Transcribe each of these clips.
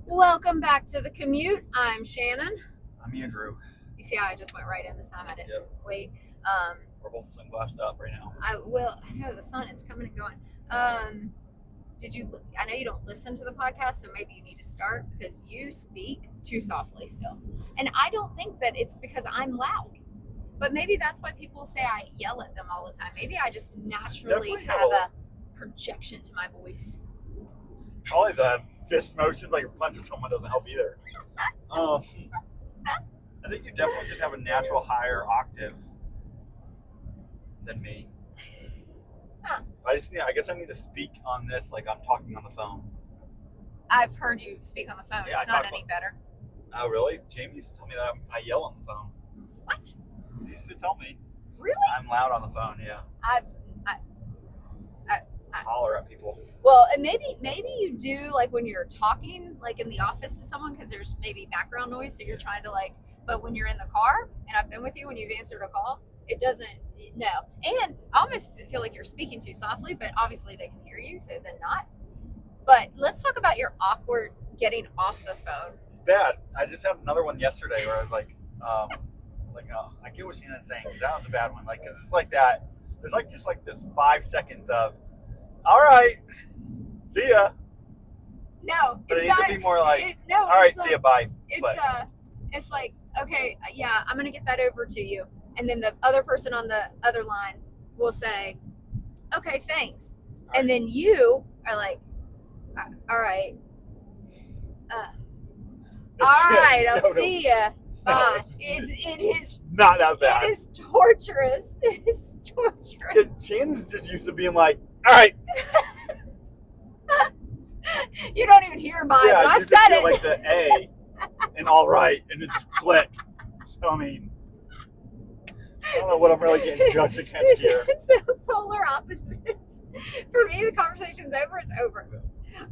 Welcome back to the Commute. I'm Shannon. I'm Andrew. You see how I just went right in this time? I didn't wait. We're both sunglassed up right now. I know the sun. It's coming and going. I know you don't listen to the podcast, so maybe you need to start because you speak too softly still. And I don't think that it's because I'm loud, but maybe that's why people say I yell at them all the time. Maybe I just naturally have a projection to my voice. Probably the fist motion, like punching someone, doesn't help either. I think you definitely just have a natural higher octave than me. Huh. I guess I need to speak on this like I'm talking on the phone. I've heard you speak on the phone. Yeah, it's not any better. Oh, really? Jamie used to tell me that I yell on the phone. What? She used to tell me. Really? I'm loud on the phone, yeah. I holler at people. Well, and maybe you do like when you're talking like in the office to someone because there's maybe background noise, so you're trying to but when you're in the car and I've been with you when you've answered a call, it doesn't. No, and I almost feel like you're speaking too softly, but obviously they can hear you, so then not. But let's talk about your awkward getting off the phone. It's bad. I just had another one yesterday where I was like, oh, I get what Shannon's saying. That was a bad one. Like, because it's like that. There's like just like this 5 seconds of, all right, see ya. No, but it needs to be more like, all right, see ya, bye. It's like, okay, yeah, I'm gonna get that over to you, and then the other person on the other line will say, okay, thanks, and then you are like, all right, I'll see ya. Bye. It is not that bad. It is torturous. It is torturous. Shannon's just used to being like, all right. You don't even hear mine, but I've said it. Like the A and all right, and it just click. So, I mean, I don't know what I'm really getting judged against here. It's so polar opposite. For me, the conversation's over, it's over.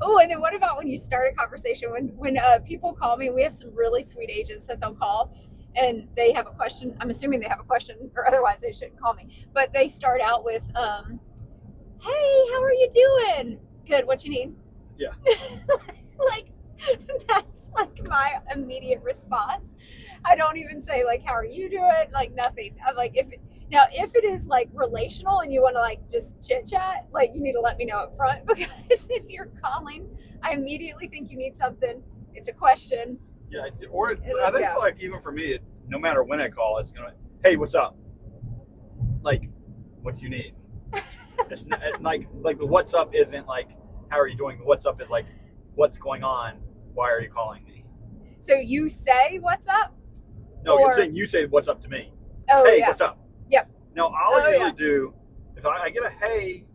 Oh, and then what about when you start a conversation? When people call me, we have some really sweet agents that they'll call and they have a question. I'm assuming they have a question or otherwise they shouldn't call me. But they start out with, hey, how are you doing? Good, what you need? Yeah. Like, that's like my immediate response. I don't even say like, how are you doing? Like nothing. I'm like, if it is like relational and you want to like just chit chat, like you need to let me know up front, because if you're calling, I immediately think you need something. It's a question. Yeah. I think like even for me, it's no matter when I call, it's going to, hey, what's up? Like, what do you need? It's not, like the what's up isn't like, how are you doing? The what's up is like, what's going on? Why are you calling me? So you say what's up? No, you're saying you say what's up to me. Oh, hey, yeah. What's up? Yep. No, all I usually do, if I get a hey,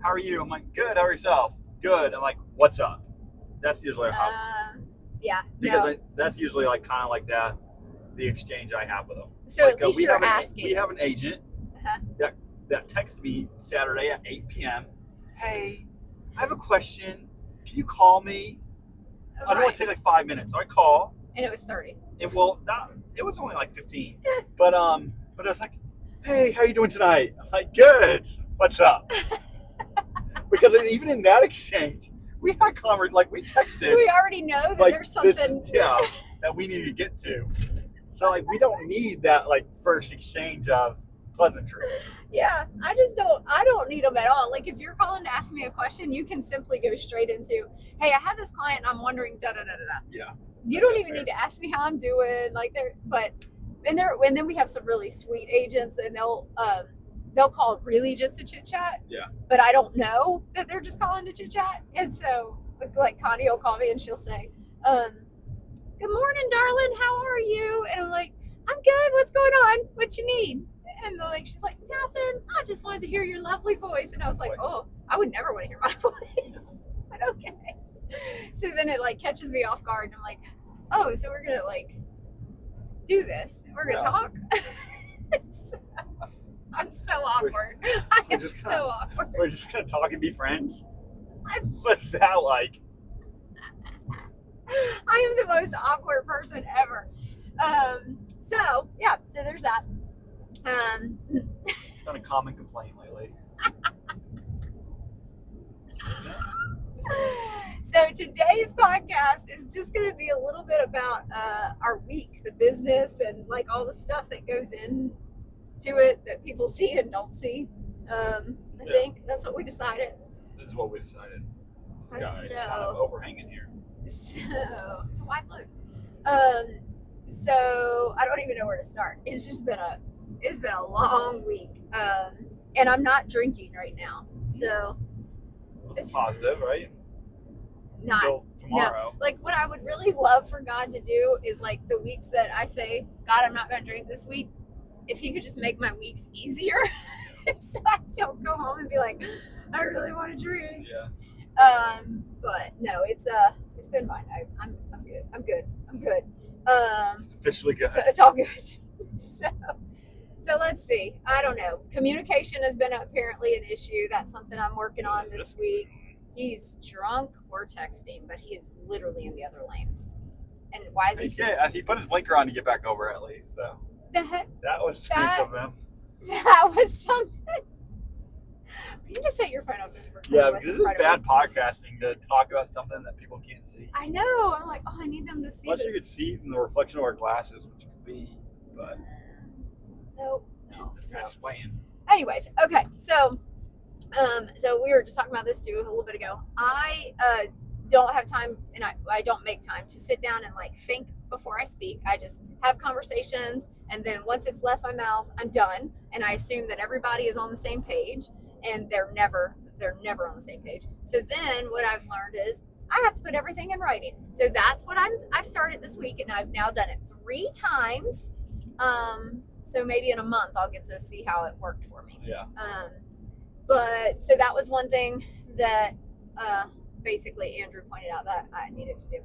how are you? I'm like, good, how are yourself? Good. I'm like, what's up? That's usually how. Yeah. Because that's usually like kind of like the exchange I have with them. So like, at least you're asking. We have an agent that texted me Saturday at 8 p.m. Hey, I have a question. Can you call me? I don't want to take like 5 minutes. So I call. And it was 30. It was only like 15. But I was like, hey, how you doing tonight? I'm like, good. What's up? Because even in that exchange, we had a conversation, like we texted. We already know that there's something that we need to get to. So like we don't need that like first exchange of pleasantry. Yeah, I don't need them at all. Like if you're calling to ask me a question, you can simply go straight into, hey, I have this client and I'm wondering da da da da da. Yeah. You don't even need to ask me how I'm doing. And then we have some really sweet agents and they'll call really just to chit chat. Yeah. But I don't know that they're just calling to chit chat. And so like Connie will call me and she'll say, good morning, darling, how are you? And I'm like, I'm good, what's going on? What you need? And she's like, nothing. I just wanted to hear your lovely voice. And I was like, oh, I would never want to hear my voice. But okay. So then it like catches me off guard. And I'm like, oh, so we're going to like do this. We're going to talk. I'm so awkward. So awkward. We're just going to talk and be friends? What's that like? I am the most awkward person ever. So there's that. It's been a common complaint lately. So today's podcast is just going to be a little bit about our week, the business, and like all the stuff that goes into it that people see and don't see. I think that's what we decided. This is what we decided. This guy is kind of overhanging here. So it's a wide loop. So I don't even know where to start. It's been a long week, and I'm not drinking right now. So it's positive, right? Not until tomorrow. No. Like what I would really love for God to do is like the weeks that I say, God, I'm not going to drink this week. If He could just make my weeks easier, so I don't go home and be like, I really want to drink. Yeah. But no, it's been fine. I'm good. It's officially good. So it's all good. So let's see. I don't know. Communication has been apparently an issue. That's something I'm working on this week. He's drunk or texting, but he is literally in the other lane. And why is he? Yeah, he put his blinker on to get back over at least. So the heck? That was strange of him. That was something. You need to set your phone up. Yeah, because this is bad podcasting to talk about something that people can't see. I know. I'm like, oh, I need them to see. Unless you could see in the reflection of our glasses, which could be, but nope. This guy's swaying. Anyways, okay, so we were just talking about this too a little bit ago. I don't have time, and I don't make time to sit down and like think before I speak. I just have conversations, and then once it's left my mouth, I'm done, and I assume that everybody is on the same page. And they're never on the same page. So then what I've learned is I have to put everything in writing. So that's what I've started this week, and I've now done it 3 times. So maybe in a month I'll get to see how it worked for me. Yeah. But so that was one thing that basically Andrew pointed out that I needed to do.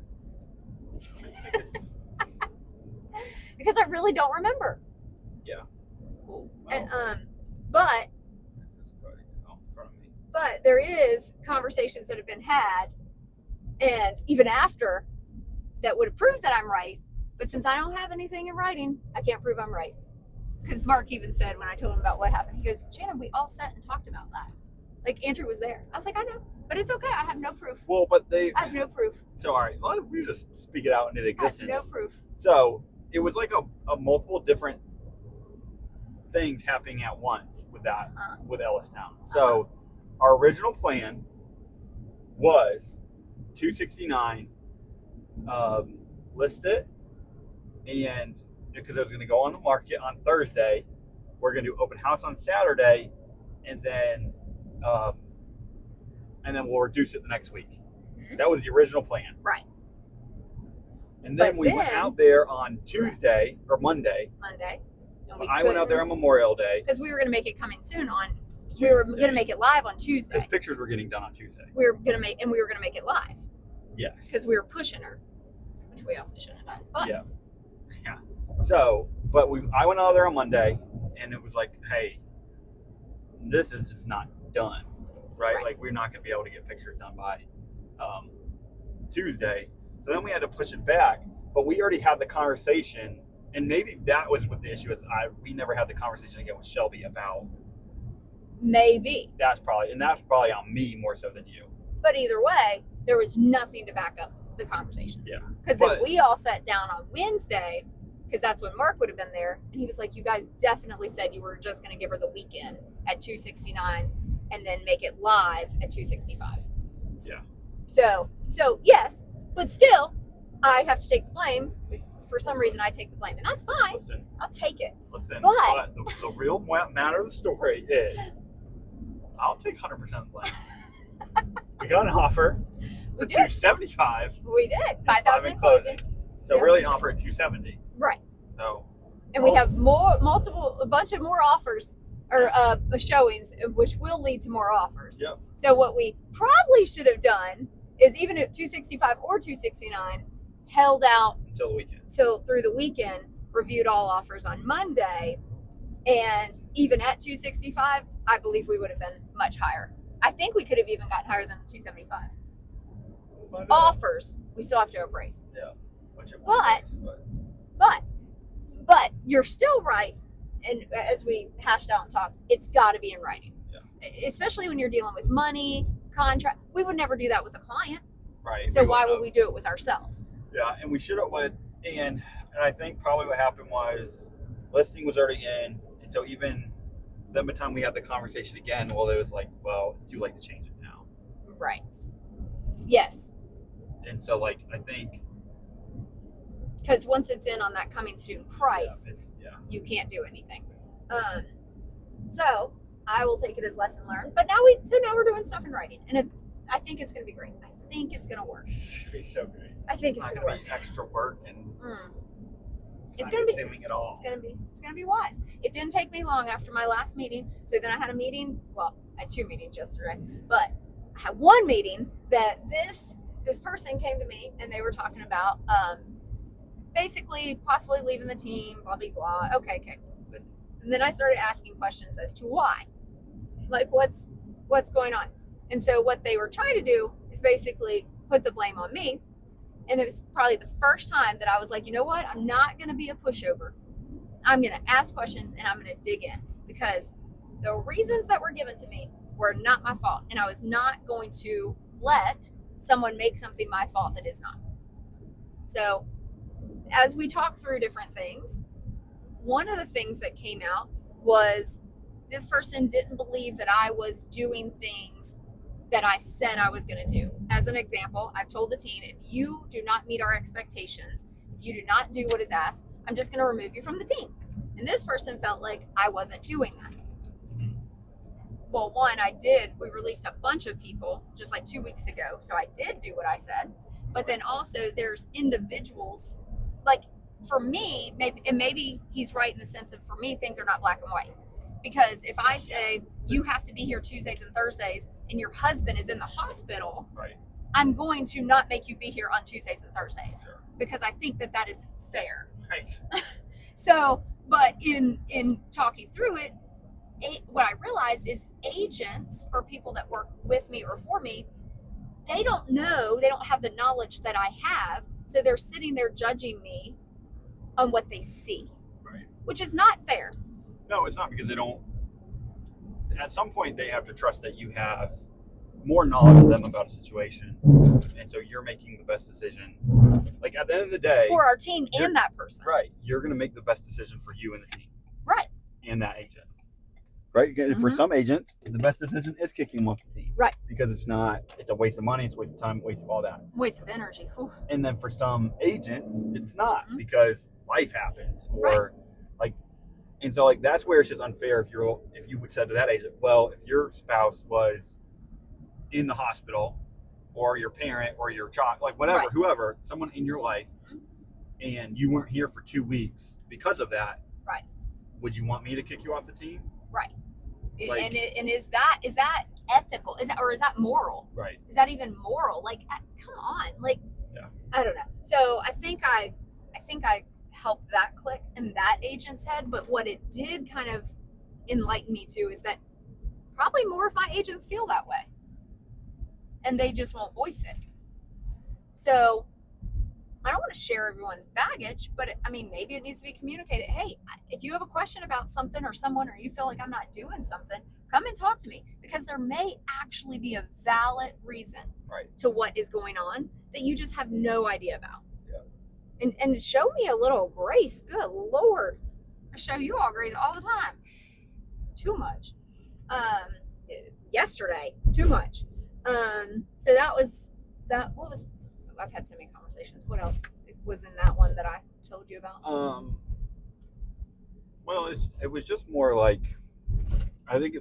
Because I really don't remember. Yeah. Well, and But there is conversations that have been had, and even after, that would have proved that I'm right. But since I don't have anything in writing, I can't prove I'm right. Because Mark even said when I told him about what happened, he goes, Shannon, we all sat and talked about that. Like Andrew was there. I was like, I know, but it's okay. I have no proof. Well, but I have no proof. So all right, we just speak it out into the existence. I have no proof. So it was like a multiple different things happening at once with that with Ellistown. So. Our original plan was 269, list it, and because it was going to go on the market on Thursday, we're going to do open house on Saturday, and then we'll reduce it the next week. Mm-hmm. That was the original plan. Right. And then we went out there on Tuesday or Monday. I went out there on Memorial Day because we were going to make it coming soon on. Tuesday. We were going to make it live on Tuesday. Because pictures were getting done on Tuesday. We were going to make it live. Yes. Because we were pushing her, which we also shouldn't have done. But. Yeah. So, I went out there on Monday, and it was like, hey, this is just not done, right? Like we're not going to be able to get pictures done by Tuesday. So then we had to push it back, but we already had the conversation, and maybe that was what the issue is. We never had the conversation again with Shelby about. Maybe. That's probably on me more so than you. But either way, there was nothing to back up the conversation. Yeah. Because then we all sat down on Wednesday, because that's when Mark would have been there, and he was like, you guys definitely said you were just going to give her the weekend at 269 and then make it live at 265. Yeah. So yes, but still, I have to take the blame. For some reason, I take the blame, and that's fine. Listen, I'll take it. Listen, but the real matter of the story is, I'll take 100% of the blame. We got an offer for $275. We did 5,000 closing. So really, an offer at $270. Right. So. And we have a bunch of more offers or showings, which will lead to more offers. Yep. So what we probably should have done is even at 265 or 269. Held out until the weekend. Through the weekend, reviewed all offers on Monday, and even at 265, I believe we would have been much higher. I think we could have even gotten higher than 275. Offers, we still have to appraise. Yeah. But you're still right, and as we hashed out and talked, it's got to be in writing. Yeah. Especially when you're dealing with money, contract. We would never do that with a client. Right. So why would we do it with ourselves? Yeah, and we should have went, and I think probably what happened was listing was already in, and so even then by the time we had the conversation again, well, it was like, well, it's too late to change it now. Right. Yes. And so, like, I think because once it's in on that coming soon price, yeah. You can't do anything. So I will take it as lesson learned. But now we're doing stuff in writing, and I think it's going to be great. I think it's going to work. It's going to be so great. I think it's going to work. Be extra work and it's going to be consuming at all. It's going to be wise. It didn't take me long after my last meeting. So then I had a meeting. Well, I had 2 meetings yesterday, but I had one meeting that this person came to me and they were talking about basically possibly leaving the team, blah blah blah. Okay. And then I started asking questions as to why, like what's going on. And so what they were trying to do is basically put the blame on me. And it was probably the first time that I was like, you know what? I'm not going to be a pushover. I'm going to ask questions and I'm going to dig in, because the reasons that were given to me were not my fault. And I was not going to let someone make something my fault that is not. So as we talked through different things, one of the things that came out was this person didn't believe that I was doing things that I said I was going to do. As an example, I've told the team, if you do not meet our expectations, if you do not do what is asked, I'm just going to remove you from the team. And this person felt like I wasn't doing that. Well, one, I did. We released a bunch of people just like 2 weeks ago. So I did do what I said. But then also there's individuals, like for me, maybe he's right in the sense of, for me, things are not black and white. Because if I say you have to be here Tuesdays and Thursdays and your husband is in the hospital, right, I'm going to not make you be here on Tuesdays and Thursdays, sure, because I think that is fair. Right. So, but in talking through it, what I realized is agents or people that work with me or for me, they don't have the knowledge that I have. So they're sitting there judging me on what they see, right, which is not fair. No, it's not, because they don't. At some point, they have to trust that you have more knowledge than them about a situation, and so you're making the best decision. Like at the end of the day, for our team and that person, right? You're going to make the best decision for you and the team, right? And that agent, right? Mm-hmm. For some agents, the best decision is kicking them off the team, right? Because it's a waste of money, it's a waste of time, waste of all that, waste of energy. Ooh. And then for some agents, it's not, because life happens, or like. And so, like, that's where it's just unfair if you would say to that agent, well, if your spouse was in the hospital, or your parent, or your child, like whatever, whoever, someone in your life, and you weren't here for 2 weeks because of that, right? Would you want me to kick you off the team? Right. Like, and is that ethical? Is that moral? Right. Is that even moral? Like, come on, like, yeah. I don't know. So I think I help that click in that agent's head. But what it did kind of enlighten me to is that probably more of my agents feel that way, and they just won't voice it. So I don't want to share everyone's baggage, but I mean, maybe it needs to be communicated. Hey, if you have a question about something or someone, or you feel like I'm not doing something, come and talk to me, because there may actually be a valid reason to what is going on that you just have no idea about. And show me a little grace. Good Lord. I show you all grace all the time. Too much. Yesterday, too much. So I've had so many conversations. What else was in that one that I told you about? Well, it was just more like, I think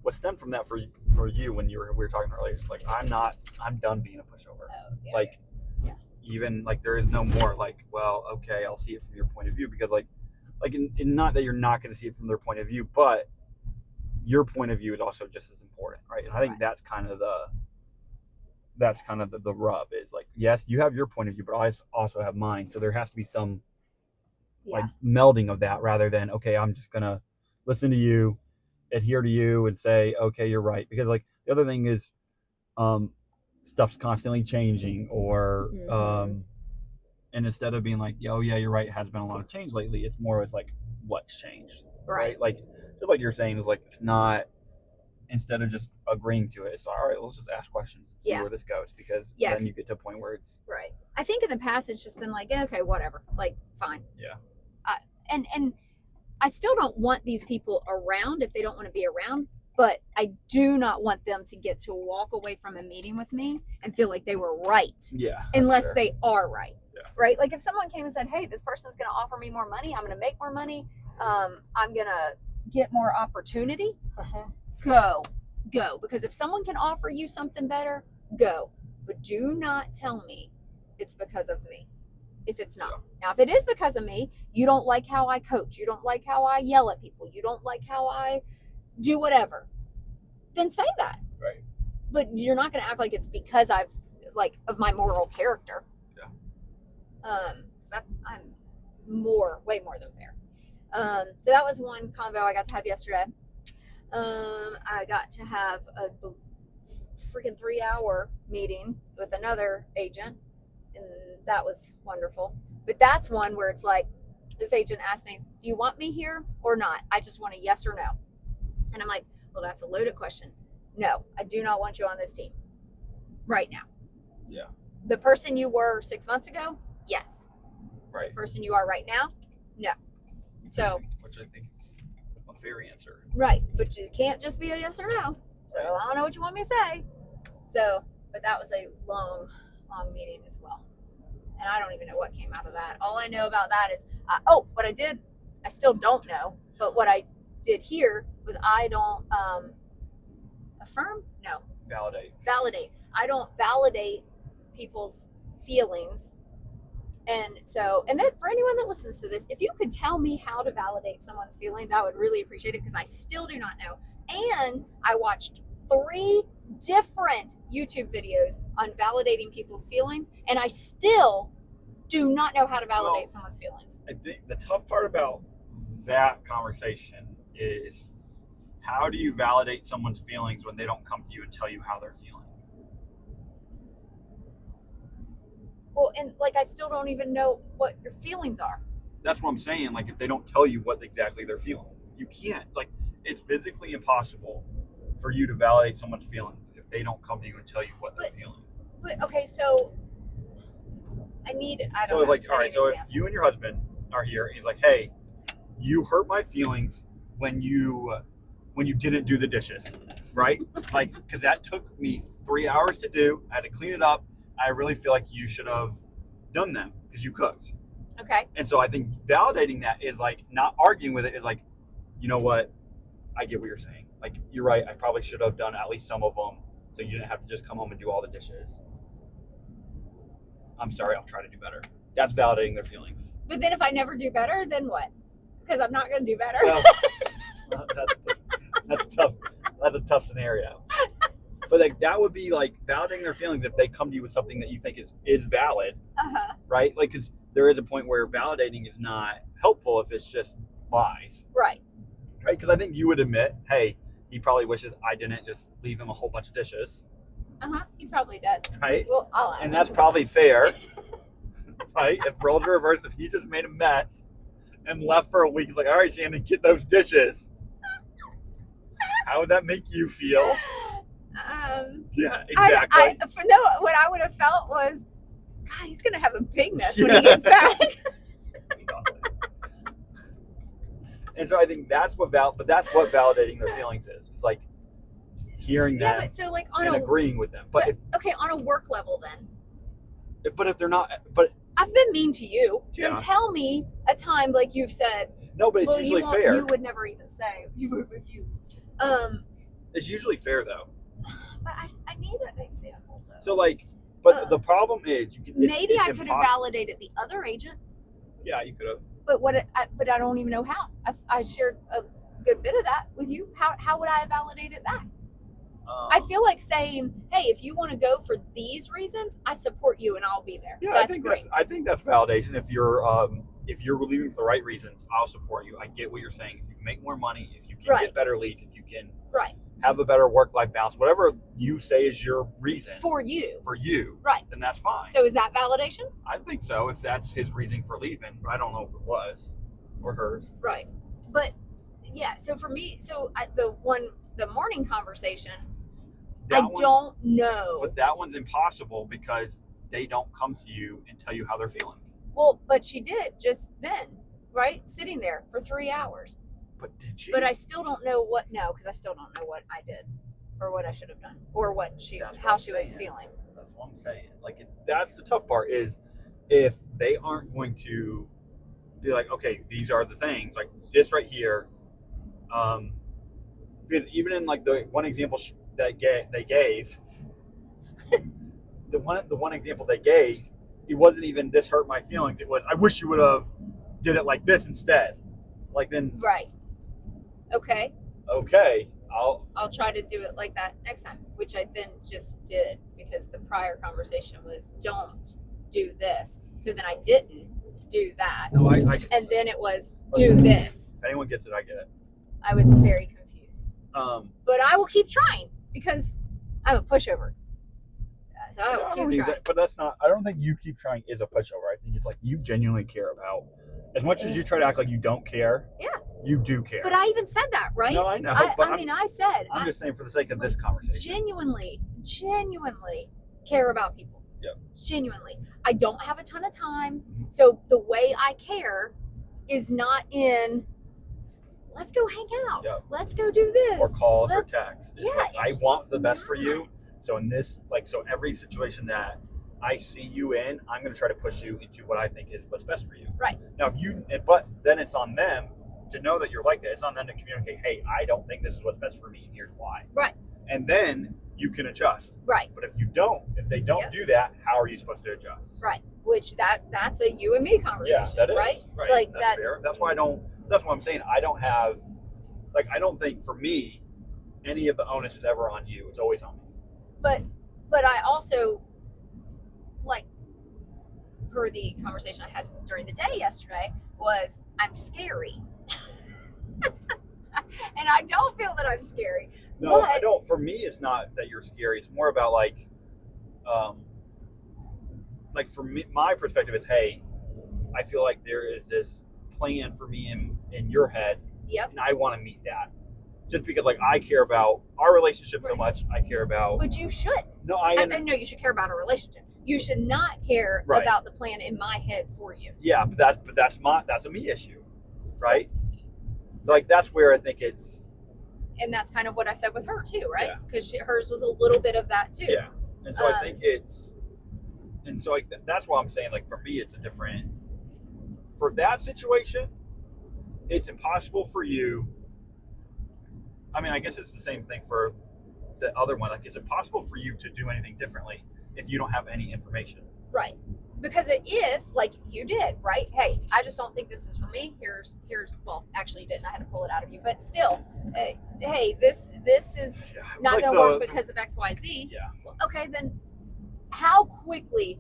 what stemmed from that for you when we were talking earlier, it's like, I'm done being a pushover. Oh, yeah, like, even like there is no more like, well, okay, I'll see it from your point of view, because like in not that you're not going to see it from their point of view, but your point of view is also just as important, right? And I think that's kind of the rub, is like, yes, you have your point of view, but I also have mine, so there has to be some like melding of that, rather than, okay, I'm just gonna listen to you, adhere to you, and say, okay, you're right. Because like the other thing is, stuff's constantly changing, or and instead of being like, oh yeah, you're right, it has been a lot of change lately, it's more as like, what's changed, right? Like just like you're saying, is like, it's not instead of just agreeing to it. It's all right, let's just ask questions and see where this goes, because then you get to a point where it's right. I think in the past it's just been like, okay, whatever, like fine. Yeah. And I still don't want these people around if they don't want to be around, but I do not want them to get to walk away from a meeting with me and feel like they were right. Yeah. Unless they are right. Yeah. Right? Like if someone came and said, hey, this person's going to offer me more money, I'm going to make more money, I'm going to get more opportunity, go. Because if someone can offer you something better, go. But do not tell me it's because of me. If it's not. Now, if it is because of me, you don't like how I coach, you don't like how I yell at people, you don't like how I do whatever, then say that. Right. But you're not going to act like it's because I've, like, of my moral character. Yeah. Because I'm way more than fair. So that was one convo I got to have yesterday. I got to have a freaking 3-hour meeting with another agent, and that was wonderful. But that's one where it's like, this agent asked me, do you want me here or not? I just want a yes or no. And I'm like, well, that's a loaded question. No, I do not want you on this team right now. Yeah. The person you were 6 months ago, yes. Right. The person you are right now, no. So, which I think is a fair answer. Right, but you can't just be a yes or no. So I don't know what you want me to say. So, but that was a long meeting as well. And I don't even know what came out of that. All I know about that is, what I did, I still don't know. But what I did here was I don't affirm? No. Validate. I don't validate people's feelings. And so, and then for anyone that listens to this, if you could tell me how to validate someone's feelings, I would really appreciate it, because I still do not know. And I watched 3 different YouTube videos on validating people's feelings, and I still do not know how to validate someone's feelings. I think the tough part about that conversation is, how do you validate someone's feelings when they don't come to you and tell you how they're feeling? Well, and like, I still don't even know what your feelings are. That's what I'm saying. Like, if they don't tell you what exactly they're feeling, you can't. Like, it's physically impossible for you to validate someone's feelings if they don't come to you and tell you what they're feeling. But okay, so I don't know. Like, all right, so if you and your husband are here, and he's like, hey, you hurt my feelings when you didn't do the dishes, right? Like, because that took me 3 hours to do. I had to clean it up. I really feel like you should have done them because you cooked. Okay. And so I think validating that is like, not arguing with it, is like, you know what? I get what you're saying. Like, you're right. I probably should have done at least some of them, so you didn't have to just come home and do all the dishes. I'm sorry. I'll try to do better. That's validating their feelings. But then if I never do better, then what? Because I'm not going to do better. Well, that's tough. That's a tough scenario. But like, that would be like validating their feelings if they come to you with something that you think is valid, right? Like, because there is a point where validating is not helpful if it's just lies, right? Because I think you would admit, hey, he probably wishes I didn't just leave him a whole bunch of dishes. He probably does, right? Well, I'll ask. And that's probably fair, right? If roles are reversed, if he just made a mess and left for a week, he's like, all right, Shannon, get those dishes. How would that make you feel? Yeah, exactly. What I would have felt was, God, he's going to have a big mess when he gets back. And so I think that's what validating their feelings is. It's like hearing that, but so like and agreeing with them. But on a work level then. But if they're not, but I've been mean to you, so tell me a time like you've said. No, but it's usually fair. You would never even say you would if you. It's usually fair though. But I need an example though. So like, but the problem is you can. Maybe I could have validated the other agent. Yeah, you could have. But but I don't even know how. I shared a good bit of that with you. How would I have validated that? I feel like saying, hey, if you want to go for these reasons, I support you and I'll be there. Yeah, I think that's validation. If you're leaving for the right reasons, I'll support you. I get what you're saying. If you can make more money, if you can get better leads, if you can have a better work-life balance, whatever you say is your reason for you, then that's fine. So is that validation? I think so, if that's his reason for leaving. But I don't know if it was or hers. Right. But yeah, so for me, the the morning conversation, That I don't know. But that one's impossible because they don't come to you and tell you how they're feeling. Well, but she did just then, right? Sitting there for 3 hours. But did she? But I still don't know because I still don't know what I did or what I should have done or how she was feeling. That's what I'm saying. Like, that's the tough part is if they aren't going to be like, okay, these are the things, like this right here. Because even in like the one example they gave, the one example they gave, it wasn't even this hurt my feelings. It was, I wish you would have did it like this instead. Like then. Right. Okay. I'll try to do it like that next time, which I then just did because the prior conversation was don't do this. So then I didn't do that. No, I and then it was do this. If anyone gets it, I get it. I was very confused. But I will keep trying because I'm a pushover. So I will keep trying. But that's not, I don't think you keep trying is a pushover. I think it's like you genuinely care about, as much as you try to act like you don't care. Yeah. You do care. But I even said that, right? No, I know. I said. I'm just saying for the sake of this conversation. Genuinely care about people. Yeah. Genuinely. I don't have a ton of time. So the way I care is not in, let's go hang out. Yeah. Let's go do this. Or calls or texts. It's I want the best for you. So in this, so every situation that I see you in, I'm going to try to push you into what I think is what's best for you. Right. Now, but then it's on them to know that you're like that. It's on them to communicate, hey, I don't think this is what's best for me, and here's why. Right. And then you can adjust. Right. But if they don't do that, how are you supposed to adjust? Right. Which that's a you and me conversation. Yeah, that is. Right. Like that's fair. That's why that's what I'm saying. I don't have, I don't think for me, any of the onus is ever on you. It's always on me. But I also, per the conversation I had during the day yesterday, was I'm scary. And I don't feel that I'm scary. No, I don't. For me, it's not that you're scary. It's more about for me, my perspective is, hey, I feel like there is this plan for me in your head. Yep. And I want to meet that. Just because I care about our relationship so much, I care about. But you should. No, I know you should care about a relationship. You should not care about the plan in my head for you. Yeah, but that's a me issue, right? So that's where I think it's. And that's kind of what I said with her too, right? Because hers was a little bit of that too. Yeah, and so I think it's, and so that's why I'm saying for me it's a different. For that situation, it's impossible for you. I mean, I guess it's the same thing for the other one. Is it possible for you to do anything differently if you don't have any information? Right. Because if, you did, right? Hey, I just don't think this is for me. Here's. Well, actually, you didn't. I had to pull it out of you. But still, hey, this is not going to work because of X, Y, Z. Yeah. Well, okay, then how quickly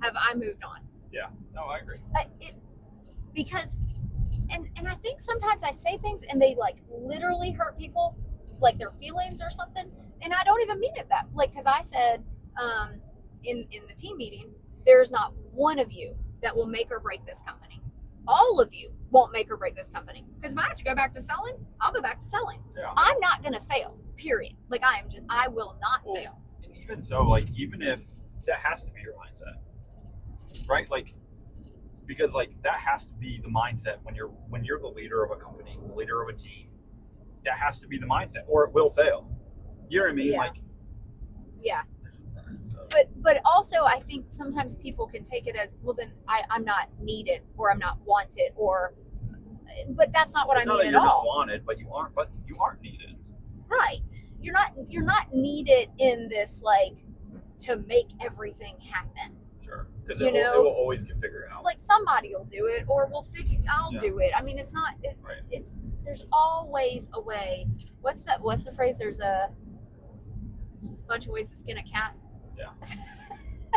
have I moved on? Yeah. No, I agree. Because, and I think sometimes I say things and they literally hurt people, their feelings or something, and I don't even mean it that. Because I said, in the team meeting, there's not one of you that will make or break this company. All of you won't make or break this company. Because if I have to go back to selling, I'll go back to selling. Yeah. I'm not going to fail, period. I will not fail. And even so, even if that has to be your mindset, right? Because that has to be the mindset when you're the leader of a company, the leader of a team. That has to be the mindset, or it will fail. You know what I mean? Yeah. Yeah. But also, I think sometimes people can take it as, well, then I'm not needed, or I'm not wanted, but that's not what I mean at all. You're not wanted, but you aren't needed. Right. You're not needed in this to make everything happen. Sure. Because it will always get figured out. Somebody will do it, or I'll do it. I mean, it's not. There's always a way. What's the phrase? There's a bunch of ways to skin a cat. Yeah.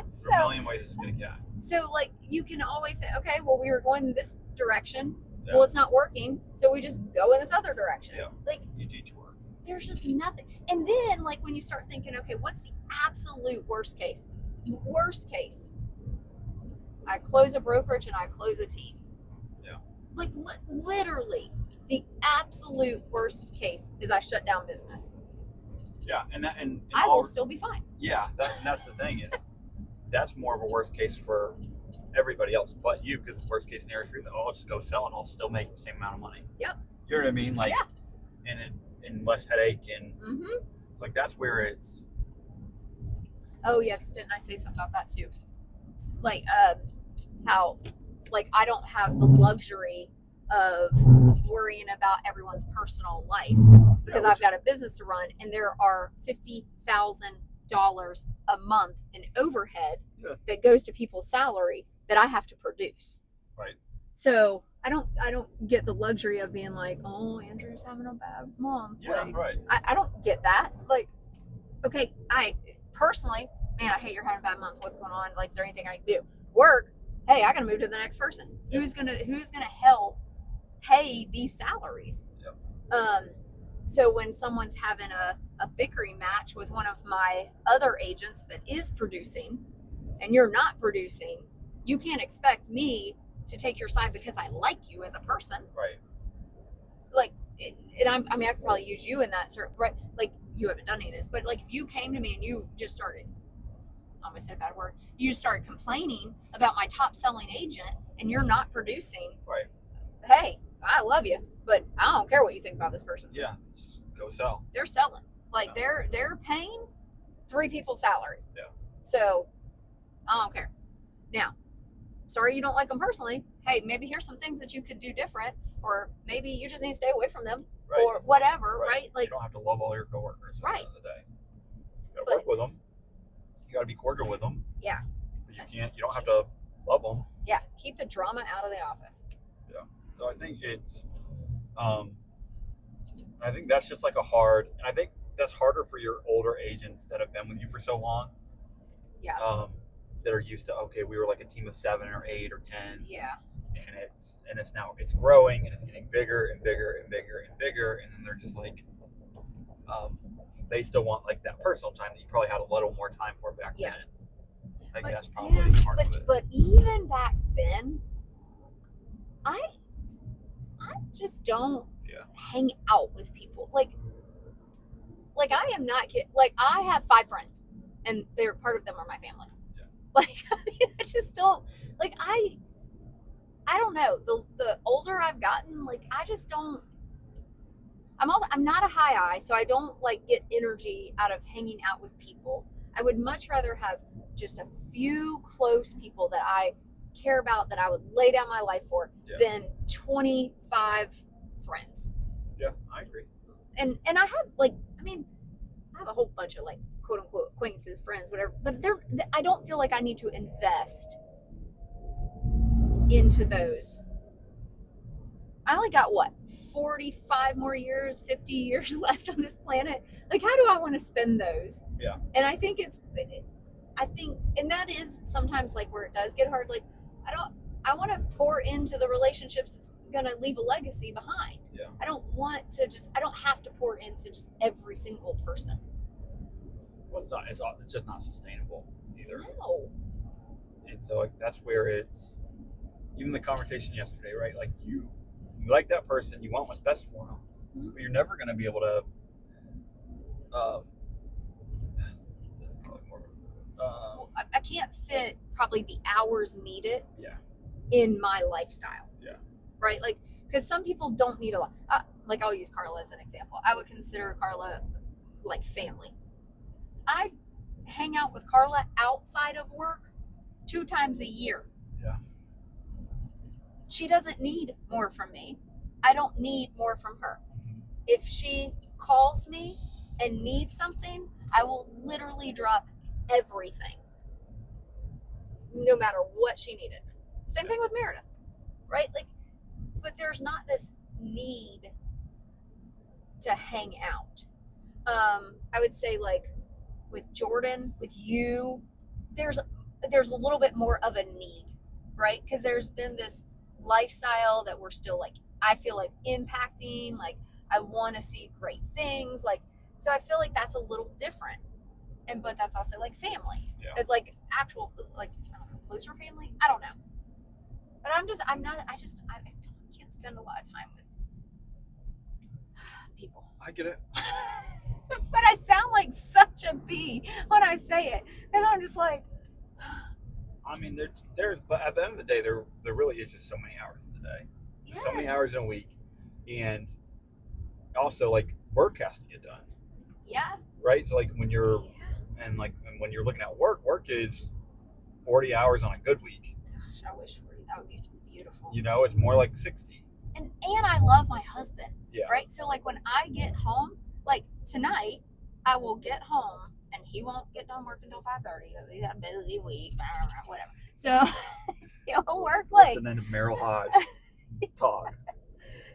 So, a million ways to skin a cat. So you can always say, okay, well, we were going in this direction. Yeah. Well, it's not working, so we just go in this other direction. Yeah. You detour. There's just nothing. And then when you start thinking, okay, what's the absolute worst case? Worst case, I close a brokerage and I close a team. Yeah. Literally, The absolute worst case is I shut down business. Yeah, and I will still be fine. Yeah, that's the thing is, that's more of a worst case for everybody else but you, because the worst case scenario for you, I'll just go sell and I'll still make the same amount of money. Yep. You know what I mean? Like, yeah. and less headache, and Mm-hmm. it's like that's where it's. Oh yeah, because didn't I say something about that too? Like, how, like, I don't have the luxury of worrying about everyone's personal life because I've got a business to run, and there are $50,000 a month in overhead that goes to people's salary that I have to produce. Right. So I don't get the luxury of being like, oh, Andrew's having a bad month. Yeah, like, right. I don't get that. Like, okay, I personally, man, I hate you're having a bad month. What's going on? Like, is there anything I can do? Work. Hey, I gotta move to the next person. Yep. Who's gonna help pay these salaries? Yep. So when someone's having a bickering match with one of my other agents that is producing, and you're not producing, you can't expect me to take your side because I like you as a person. Right. Like, and I mean, I could probably use you in that sort of, right? Like, you haven't done any of this, but like, if you came to me and you just started, I almost said a bad word, you started complaining about my top selling agent and you're not producing. Right. Hey, I love you, but I don't care what you think about this person. Yeah. Just go sell. They're selling. Like, they're paying 3 people's salary. Yeah. So I don't care. Now, sorry you don't like them personally. Hey, maybe here's some things that you could do different, or maybe you just need to stay away from them, or whatever, right? Like, you don't have to love all your coworkers at the end of the day. You gotta work with them. You gotta be cordial with them. Yeah. But you don't have to love them. Yeah. Keep the drama out of the office. Yeah. So I think it's, I think that's just like and I think that's harder for your older agents that have been with you for so long. Yeah. That are used to, okay, we were like a team of 7 or 8 or 10. Yeah. And it's now growing, and it's getting bigger and bigger and bigger and bigger, and then they're just like, they still want like that personal time that you probably had a little more time for back then. I think that's probably part of it. But even back then, I just don't hang out with people. Like I am not kidding. Like, I have 5 friends, and part of them are my family. Yeah. Like, I mean, I just don't, like, I don't know. The older I've gotten, like, I just don't. I'm not a high eye, so I don't like get energy out of hanging out with people. I would much rather have just a few close people that I care about, that I would lay down my life for, than 25 friends. Yeah, I agree. And I have, like, I mean, I have a whole bunch of, like, quote unquote acquaintances, friends, whatever, but I don't feel like I need to invest into those. I only got 45 more years, 50 years left on this planet. Like, how do I want to spend those? Yeah. And I think and that is sometimes like where it does get hard. Like, I want to pour into the relationships that's going to leave a legacy behind. Yeah. I don't have to pour into just every single person. Well, it's just not sustainable either. No. And so, like, that's where it's, even the conversation yesterday, right? Like, you like that person, you want what's best for them, mm-hmm. but you're never going to be able to. That's probably more. I can't fit probably the hours needed. Yeah. In my lifestyle. Yeah. Right, like, because some people don't need a lot. Like, I'll use Carla as an example. I would consider Carla like family. I hang out with Carla outside of work 2 times a year. Yeah. She doesn't need more from me. I don't need more from her. Mm-hmm. If she calls me and needs something, I will literally drop everything, no matter what she needed. Same thing with Meredith, right? Like, but there's not this need to hang out. I would say, like, with Jordan, with you, there's a little bit more of a need, right? Because there's been this lifestyle that we're still, like, I feel like impacting, like, I want to see great things, like, so I feel like that's a little different. But that's also like family. Yeah. It's like actual, like, I don't know, closer family. I don't know. But I can't spend a lot of time people. I get it. But I sound like such a bee when I say it. And I'm just like... I mean, but at the end of the day, there really is just so many hours in the day. Yes. So many hours in a week. And also, like, work has to get done. Yeah. Right? So, like, when you're when you're looking at work is 40 hours on a good week. Gosh, I wish 40. That would be beautiful. You know, it's more like 60. And I love my husband. Yeah. Right? So, like, when I get home, like, tonight, I will get home, and he won't get done working until 5:30. He's got a busy week, whatever. So, he'll work late. That's the end of Merrill Hodge talk.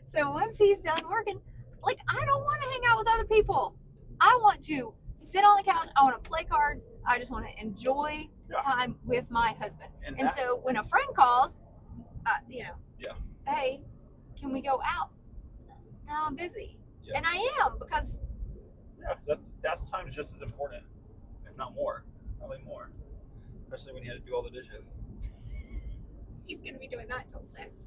So, once he's done working, like, I don't want to hang out with other people. I want to sit on the couch. I want to play cards. I just want to enjoy time with my husband. And so when a friend calls, hey, can we go out? No, I'm busy. Yeah. And I am, because... Yeah, that's time's just as important, if not more. Probably more. Especially when you had to do all the dishes. He's going to be doing that until 6.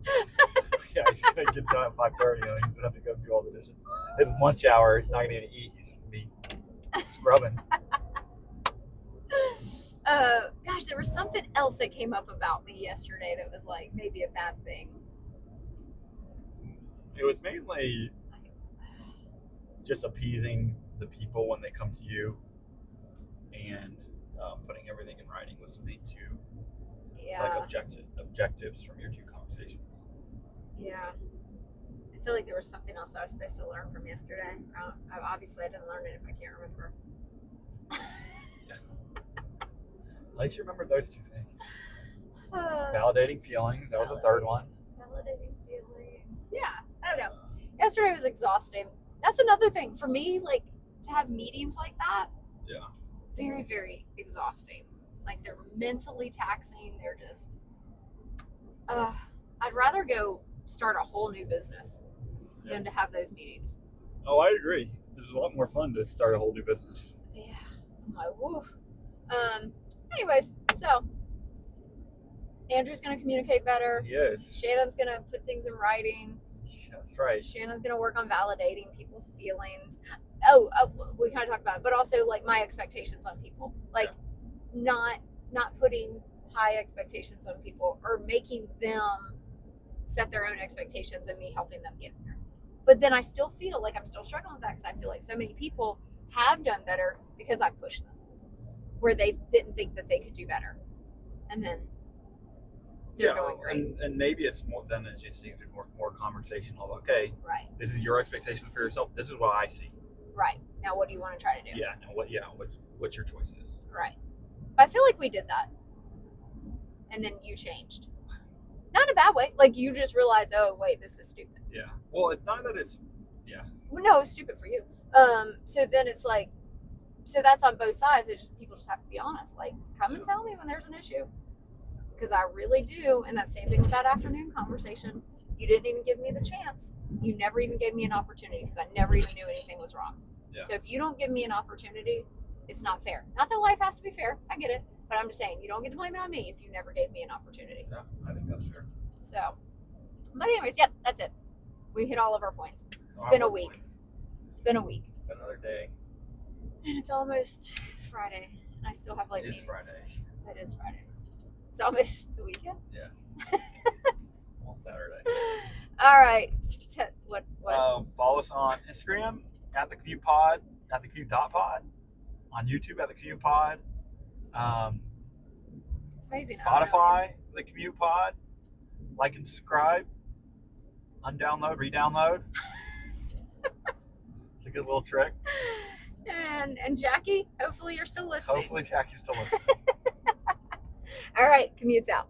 Yeah, he's going to get done at 5:30. He's going to have to go do all the dishes. It's lunch hour. He's not going to eat. He's just going to be scrubbing. Gosh, there was something else that came up about me yesterday that was like maybe a bad thing. It was mainly just appeasing the people when they come to you, and putting everything in writing was the main two. Yeah. It's like objectives from your two conversations. Yeah. I feel like there was something else I was supposed to learn from yesterday. Obviously, I didn't learn it if I can't remember. At least you remember those two things. Validating feelings. That was the third one. Validating feelings. Yeah. I don't know. Yesterday was exhausting. That's another thing for me, like, to have meetings like that. Yeah. Very, very exhausting. Like, they're mentally taxing. They're just, I'd rather go start a whole new business than to have those meetings. Oh, I agree. It's a lot more fun to start a whole new business. Yeah. I'm like, woo. Anyways, so Andrew's going to communicate better. Yes. Shannon's going to put things in writing. That's right. Shannon's going to work on validating people's feelings. Oh, we kind of talked about it, but also like my expectations on people, like not putting high expectations on people or making them set their own expectations and me helping them get there. But then I still feel like I'm still struggling with that because I feel like so many people have done better because I pushed them where they didn't think that they could do better. And then they're going great. And maybe it's more than it just needs more conversational. Okay, right. This is your expectation for yourself. This is what I see. Right. Now, what do you want to try to do? Yeah. Now, what's your choices? Right. But I feel like we did that, and then you changed. Not in a bad way. Like you just realized, oh wait, this is stupid. Yeah. Well, it's not that it's. Yeah. Well, no, it's stupid for you. So then it's like, so that's on both sides. It's just people just have to be honest. Like, come and tell me when there's an issue, because I really do. And that same thing with that afternoon conversation. You didn't even give me the chance. You never even gave me an opportunity because I never even knew anything was wrong. Yeah. So if you don't give me an opportunity, it's not fair. Not that life has to be fair. I get it. But I'm just saying, you don't get to blame it on me if you never gave me an opportunity. Yeah, I think that's fair. So, but anyways, yep, that's it. We hit all of our points. It's been a week. It's been a week. Another day. And it's almost Friday. And I still have like It is Friday. It is Friday. It's almost the weekend. Yeah. Almost Saturday. All right. What? Follow us on Instagram at the Commute Pod, at the Commute.pod, on YouTube at the Commute Pod. It's amazing. Spotify, the Commute Pod. Like and subscribe. Undownload, re-download. It's a good little trick. And Jackie, hopefully you're still listening. Hopefully Jackie's still listening. All right, Commute's out.